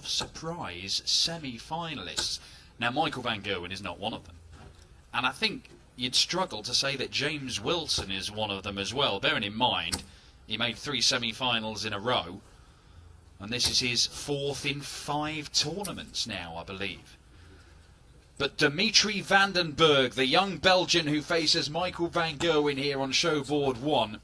of surprise semi-finalists. Now, Michael van Gerwen is not one of them. And I think you'd struggle to say that James Wilson is one of them as well, bearing in mind he made 3 semi-finals in a row, and this is his 4th in 5 tournaments now, I believe. But Dimitri van den Bergh, the young Belgian who faces Michael van Gerwen here on showboard 1,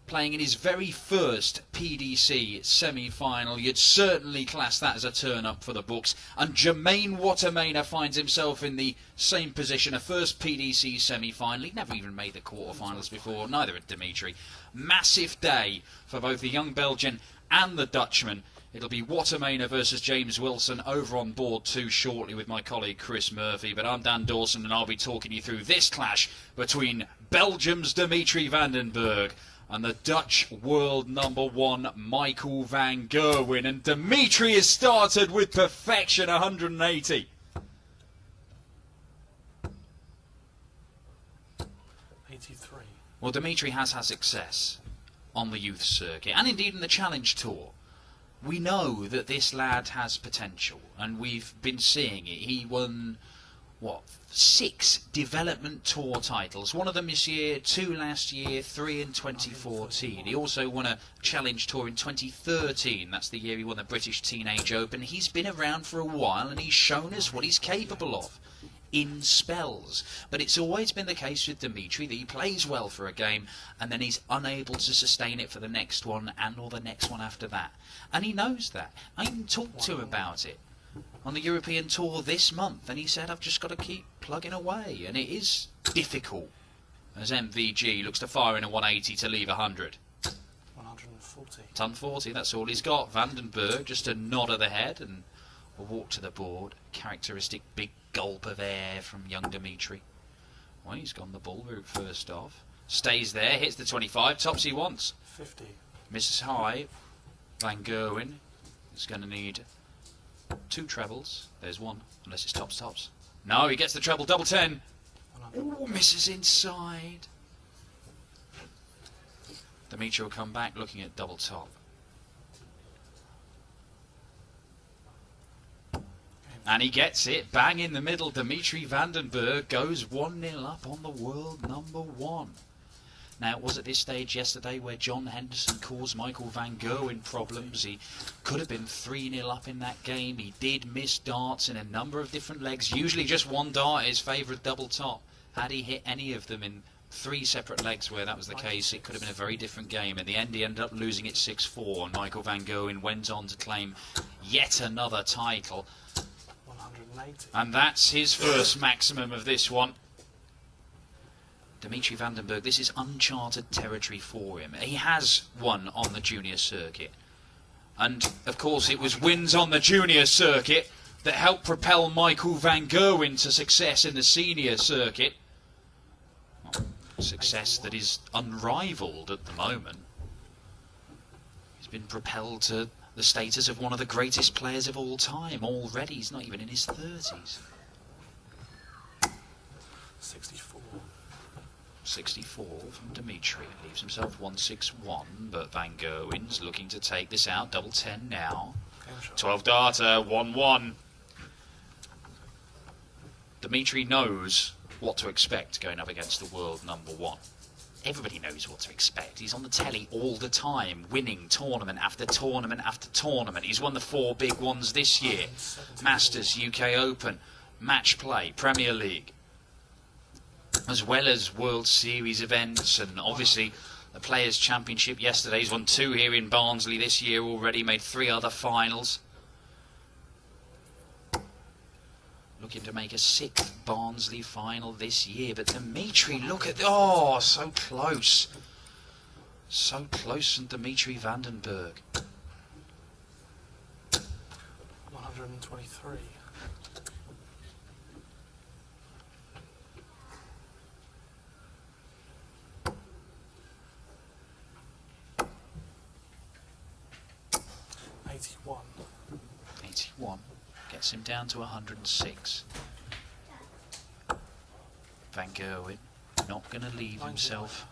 playing in his very first PDC semi-final. You'd certainly class that as a turn-up for the books. And Jermaine Watermaner finds himself in the same position, a first PDC semi-final. He'd never even made the quarterfinals before, neither had Dimitri. Massive day for both the young Belgian and the Dutchman. It'll be Watermaner versus James Wilson over on board 2 shortly with my colleague Chris Murphy. But I'm Dan Dawson and I'll be talking you through this clash between Belgium's Dimitri van den Bergh and the Dutch world #1 Michael van Gerwen. And Dimitri has started with perfection, 180. 83. Well, Dimitri has had success on the youth circuit and indeed in the Challenge Tour. We know that this lad has potential and we've been seeing it. He won, 6 development tour titles. One of them this year, 2 last year, 3 in 2014. He also won a Challenge Tour in 2013. That's the year he won the British Teenage Open. He's been around for a while and he's shown us what he's capable of in spells. But it's always been the case with Dimitri that he plays well for a game and then he's unable to sustain it for the next one and or the next one after that. And he knows that. I even talked to him about it on the European Tour this month, and he said, I've just got to keep plugging away, and it is difficult as MVG looks to fire in a 180 to leave 100. 140. Ton 40, that's all he's got. Van den Bergh, just a nod of the head and a walk to the board. Characteristic big gulp of air from young Dimitri. Well, he's gone the bull route first off. Stays there, hits the 25, tops he wants. 50. Misses high. Van Gerwen is going to need 2 trebles. There's one, unless it's tops. No, he gets the treble, double 10. Ooh, misses inside. Dimitri will come back looking at double top. And he gets it, bang in the middle. Dimitri van den Bergh goes 1-0 up on the world #1. Now, it was at this stage yesterday where John Henderson caused Michael van Gerwen problems. He could have been 3-0 up in that game. He did miss darts in a number of different legs. Usually just one dart, his favourite double top. Had he hit any of them in 3 separate legs where that was the case, it could have been a very different game. In the end, he ended up losing it 6-4, and Michael van Gerwen went on to claim yet another title. 180. And that's his first maximum of this one. Dimitri van den Bergh, this is uncharted territory for him. He has won on the junior circuit. And, of course, it was wins on the junior circuit that helped propel Michael van Gerwen to success in the senior circuit. Well, success that is unrivaled at the moment. He's been propelled to the status of one of the greatest players of all time already. He's not even in his 30s. 64. 64 from Dimitri. Leaves himself 161, but Van Gerwen's looking to take this out. Double 10 now. 12 darter, 1-1. Dimitri knows what to expect going up against the world #1. Everybody knows what to expect. He's on the telly all the time, winning tournament after tournament after tournament. He's won the 4 big ones this year. Masters, UK Open, Match Play, Premier League, as well as World Series events, and obviously the Players' Championship yesterday. He's won 2 here in Barnsley this year already, made 3 other finals. Looking to make a 6th Barnsley final this year. But Dimitri, look at... Oh, so close. So close from Dimitri van den Bergh. 123. 81 gets him down to 106. Van Gerwen not going to leave himself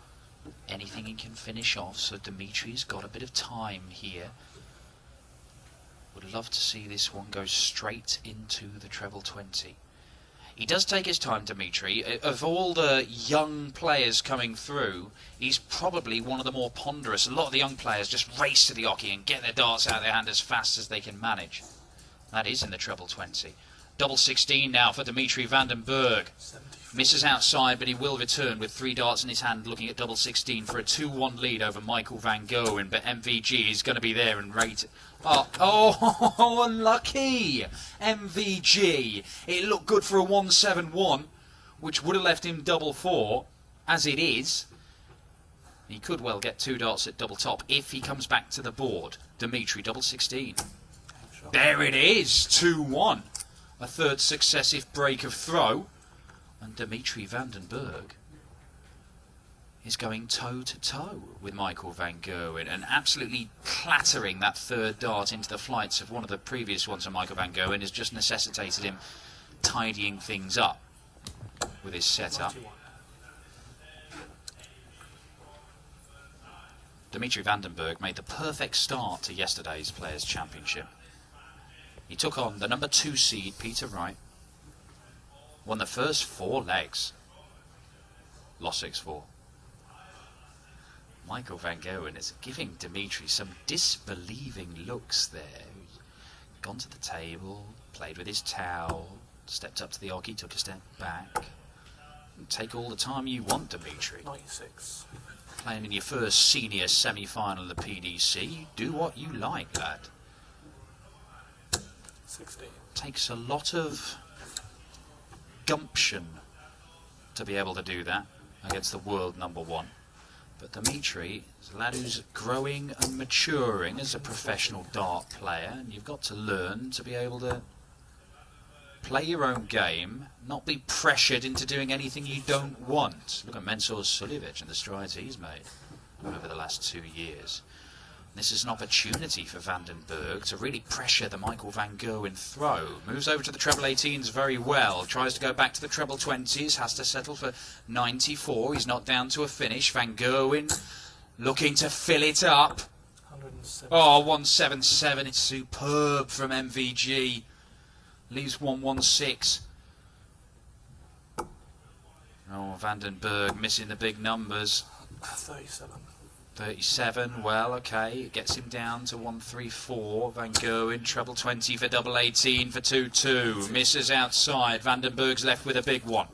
anything he can finish off, so Dimitri's got a bit of time here. would love to see this one go straight into the treble 20. He does take his time, Dimitri. Of all the young players coming through, he's probably one of the more ponderous. A lot of the young players just race to the oche and get their darts out of their hand as fast as they can manage. That is in the treble 20. Double 16 now for Dimitri van den Bergh. 74. Misses outside, but he will return with 3 darts in his hand, looking at double 16 for a 2-1 lead over Michael van Gerwen. But MVG is going to be there and rate. Oh, unlucky! MVG. It looked good for a 1-7-1, which would have left him double 4. As it is, he could well get 2 darts at double top if he comes back to the board. Dimitri, double 16. There it is, 2-1. A third successive break of throw. And Dimitri van den Bergh is going toe-to-toe with Michael van Gerwen and absolutely clattering that third dart into the flights of one of the previous ones on Michael van Gerwen has just necessitated him tidying things up with his setup. 91. Dimitri van den Bergh made the perfect start to yesterday's Players' Championship. He took on the number 2 seed, Peter Wright, won the first 4 legs, lost 6-4. Michael van Gerwen is giving Dimitri some disbelieving looks there. Gone to the table, played with his towel, stepped up to the oche, took a step back. Take all the time you want, Dimitri. 96. Playing in your first senior semi-final of the PDC, do what you like, lad. 16. Takes a lot of gumption to be able to do that against the world number 1. But Dimitri is a lad who's growing and maturing as a professional dart player, and you've got to learn to be able to play your own game, not be pressured into doing anything you don't want. Look at Mensur Suljovic and the strides he's made over the last 2 years. This is an opportunity for van den Bergh to really pressure the Michael van Gerwen throw. Moves over to the treble 18s very well. Tries to go back to the treble 20s. Has to settle for 94. He's not down to a finish. Van Gerwen looking to fill it up. 107. Oh, 177. It's superb from MVG. Leaves 116. Oh, van den Bergh missing the big numbers. 37. 37, well, okay, it gets him down to 134. Van Gerwen, treble 20 for double 18 for 2-2. Misses outside. Van den Bergh's left with a big one.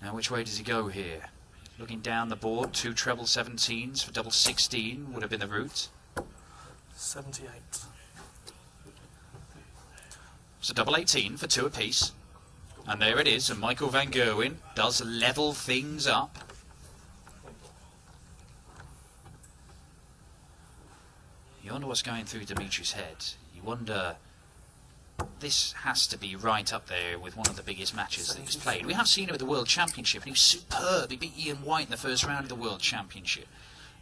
Now, which way does he go here? Looking down the board, 2 treble 17s for double 16 would have been the route. 78. So double 18 for 2 apiece. And there it is, and Michael van Gerwen does level things up. You wonder what's going through Dimitri's head. You wonder, this has to be right up there with one of the biggest matches that he's played. We have seen him at the World Championship, and he was superb. He beat Ian White in the first round of the World Championship.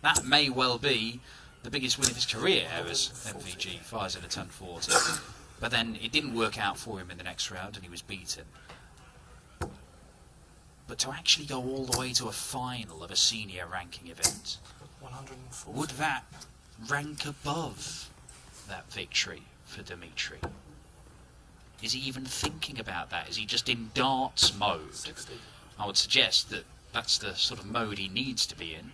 That may well be the biggest win of his career as MVG fires at a ton 40. But then it didn't work out for him in the next round, and he was beaten. But to actually go all the way to a final of a senior ranking event, 140. would that rank above that victory for Dimitri? Is he even thinking about that? Is he just in darts mode? 60. I would suggest that that's the sort of mode he needs to be in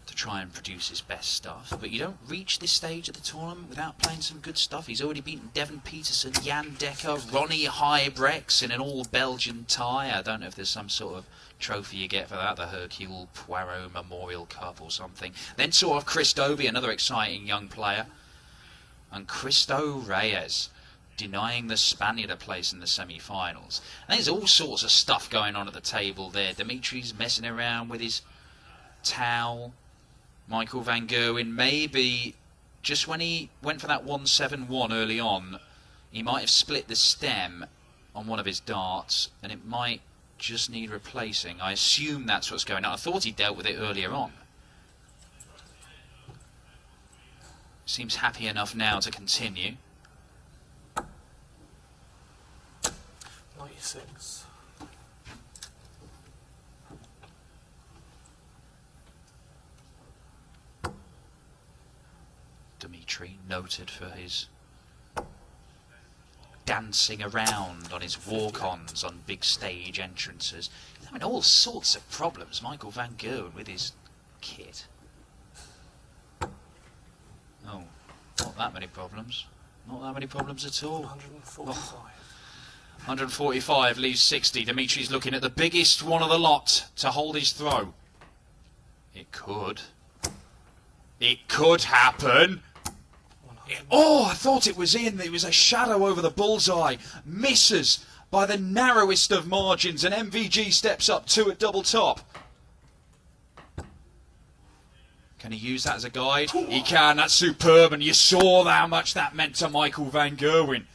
to try and produce his best stuff. But you don't reach this stage of the tournament without playing some good stuff. He's already beaten Devon Peterson, Jan Dekker, Ronnie Hybrex in an all-Belgian tie. I don't know if there's some sort of trophy you get for that, the Hercule Poirot Memorial Cup or something. Then sort of Chris Dobie, another exciting young player. And Cristo Reyes denying the Spaniard a place in the semi-finals. And there's all sorts of stuff going on at the table there. Dimitri's messing around with his towel. Michael van Gerwen, maybe just when he went for that 1-7-1 early on, he might have split the stem on one of his darts, and it might just need replacing. I assume that's what's going on. I thought he dealt with it earlier on. Seems happy enough now to continue. 96. Dimitri. Dimitri, noted for his dancing around on his walk-ons on big stage entrances. I mean, all sorts of problems, Michael van Gerwen, with his kit. Oh, not that many problems. Not that many problems at all. 145. 145 leaves 60. Dimitri's looking at the biggest one of the lot to hold his throw. It could. It could happen. Oh, I thought it was in. There was a shadow over the bullseye. Misses by the narrowest of margins, and MVG steps up 2 at double top. Can he use that as a guide? He can. That's superb, and you saw how much that meant to Michael van Gerwen.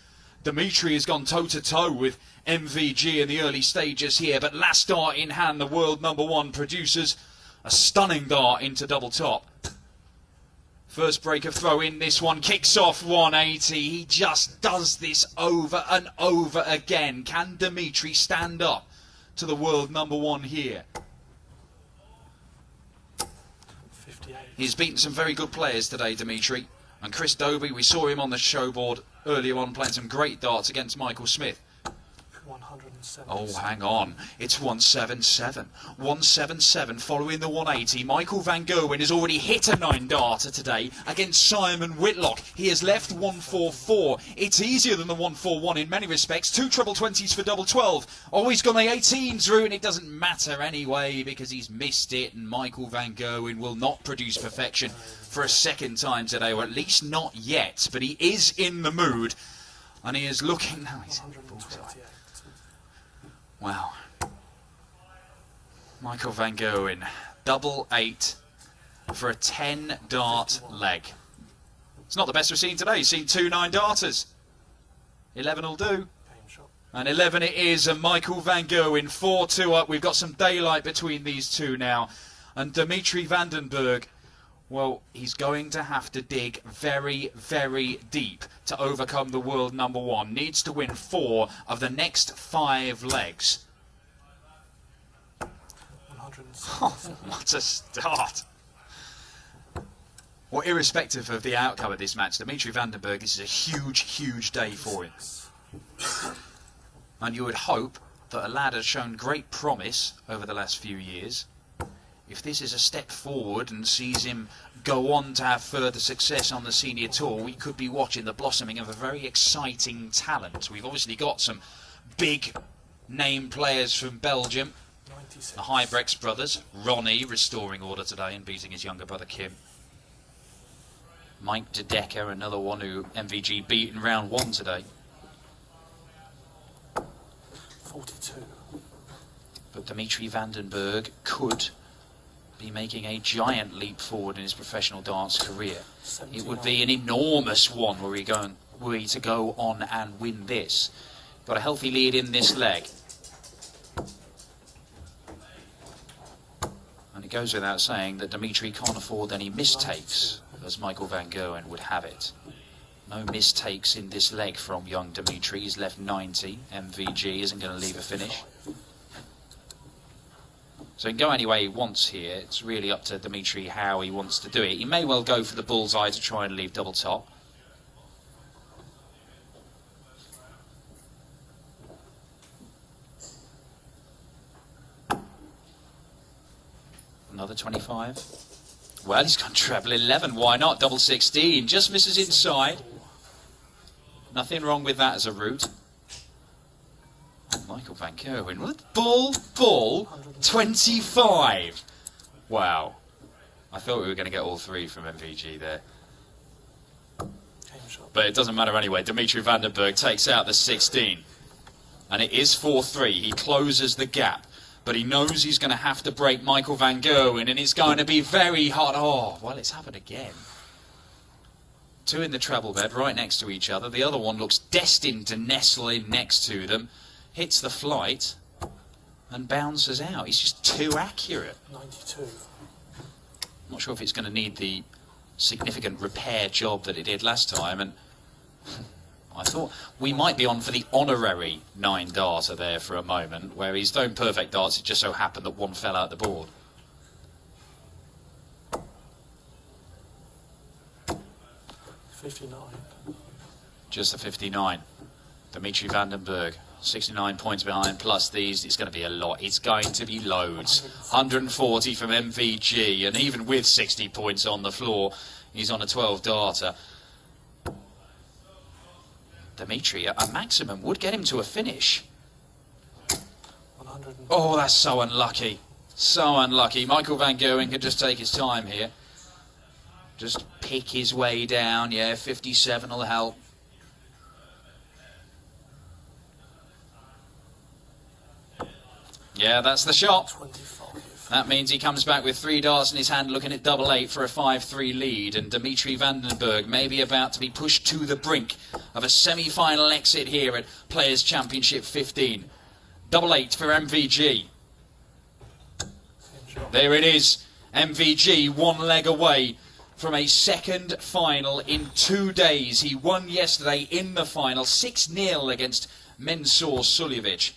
Dimitri has gone toe-to-toe with MVG in the early stages here, but last dart in hand, the world #1 produces a stunning dart into double top. First break of throw in this one, kicks off 180. He just does this over and over again. Can Dimitri stand up to the world #1 here? 58. He's beaten some very good players today, Dimitri. And Chris Dobie, we saw him on the showboard earlier on playing some great darts against Michael Smith. 177. Oh, hang on. It's 177. 177 following the 180. Michael van Gerwen has already hit a 9-darter today against Simon Whitlock. He has left 144. It's easier than the 141 in many respects. 2 treble 20s for double 12. Oh, he's gone the 18s through, and it doesn't matter anyway because he's missed it, and Michael van Gerwen will not produce perfection for a second time today, or at least not yet. But he is in the mood, and he is looking... Now he's in the bullseye. 128. Wow. Michael van Gerwen, double 8 for a 10-dart leg. It's not the best we've seen today. He's seen 2 9-darters. 11 will do. Game shot. And 11 it is, and Michael van Gerwen 4-2 up. We've got some daylight between these two now. And Dimitri van den Bergh, well, he's going to have to dig very, very deep to overcome the world #1. Needs to win 4 of the next 5 legs. 177. Oh, what a start. Well, irrespective of the outcome of this match, Dimitri van den Bergh, this is a huge, huge day for him. And you would hope that a lad has shown great promise over the last few years. If this is a step forward and sees him go on to have further success on the senior tour, we could be watching the blossoming of a very exciting talent. We've obviously got some big name players from Belgium. 96. The Hybrex brothers. Ronnie restoring order today and beating his younger brother Kim. Mike de Decker, another one who MVG beat in round 1 today. 42. But Dimitri van den Bergh could be making a giant leap forward in his professional darts career. 79. It would be an enormous one were he to go on and win this. Got a healthy lead in this leg. And it goes without saying that Dimitri can't afford any mistakes, as Michael van Gerwen would have it. No mistakes in this leg from young Dimitri. He's left 90. MVG isn't going to leave a finish. So he can go any way he wants here. It's really up to Dimitri how he wants to do it. He may well go for the bullseye to try and leave double top. Another 25. Well, he's gone treble 11. Why not? Double 16. Just misses inside. Nothing wrong with that as a route. Michael van Gerwen. What? Bull, 25. Wow. I thought we were going to get all 3 from MVG there. Game shot. But it doesn't matter anyway. Dimitri van den Bergh takes out the 16. And it is 4-3. He closes the gap. But he knows he's going to have to break Michael van Gerwen, and it's going to be very hard. Oh, well, it's happened again. 2 in the treble bed, right next to each other. The other one looks destined to nestle in next to them. Hits the flight and bounces out. He's just too accurate. 92. Not sure if it's going to need the significant repair job that it did last time. And I thought we might be on for the honorary 9-darter there for a moment, where he's thrown perfect darts. It just so happened that one fell out the board. 59. Just the 59. Dimitri van den Bergh, 69 points behind, plus these. It's going to be a lot. It's going to be loads. 140 from MVG, and even with 60 points on the floor, he's on a 12-darter. Dimitri, a maximum would get him to a finish. 100. Oh, that's so unlucky. So unlucky. Michael van Gerwen can just take his time here. Just pick his way down. Yeah, 57 will help. Yeah, that's the shot. 25. That means he comes back with 3 darts in his hand, looking at double 8 for a 5-3 lead. And Dimitri van den Bergh may be about to be pushed to the brink of a semi-final exit here at Players' Championship 15. Double 8 for MVG. There it is. MVG 1 leg away from a second final in 2 days. He won yesterday in the final 6-0 against Mensur Suljovic.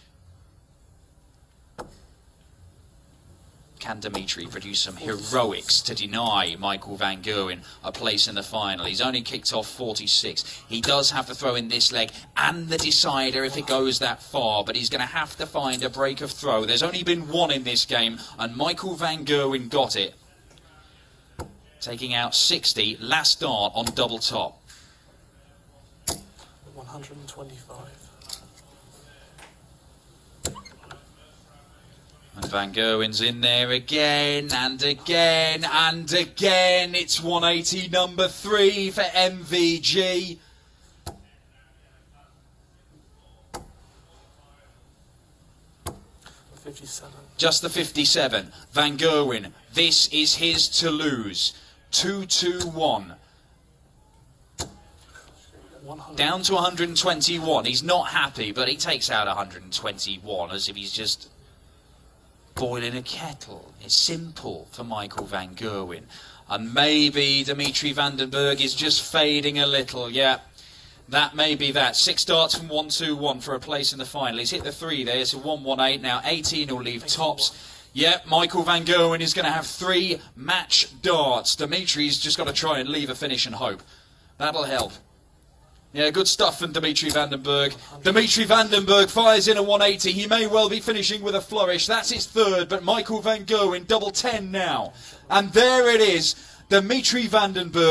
Can Dimitri produce some heroics to deny Michael van Gerwen a place in the final? He's only kicked off 46. He does have to throw in this leg and the decider if it goes that far, but he's going to have to find a break of throw. There's only been one in this game, and Michael van Gerwen got it. Taking out 60, last dart on double top. 125. And Van Gerwen's in there again and again and again. It's 180 number 3 for MVG. Just the 57. Van Gerwen, this is his to lose. 2-2-1. Down to 121. He's not happy, but he takes out 121 as if he's just boiling a kettle. It's simple for Michael van Gerwen. And maybe Dimitri van den Bergh is just fading a little. Yeah, that may be that. 6 darts from 1-2-1 for a place in the final. He's hit the 3 there, so 1-1-8. Now 18 will leave tops. Yeah, Michael van Gerwen is going to have 3 match darts. Dimitri's just got to try and leave a finish and hope. That'll help. Yeah, good stuff from Dimitri van den Bergh. Dimitri van den Bergh fires in a 180. He may well be finishing with a flourish. That's his 3rd, but Michael van Gerwen double 10 now. And there it is, Dimitri van den Bergh.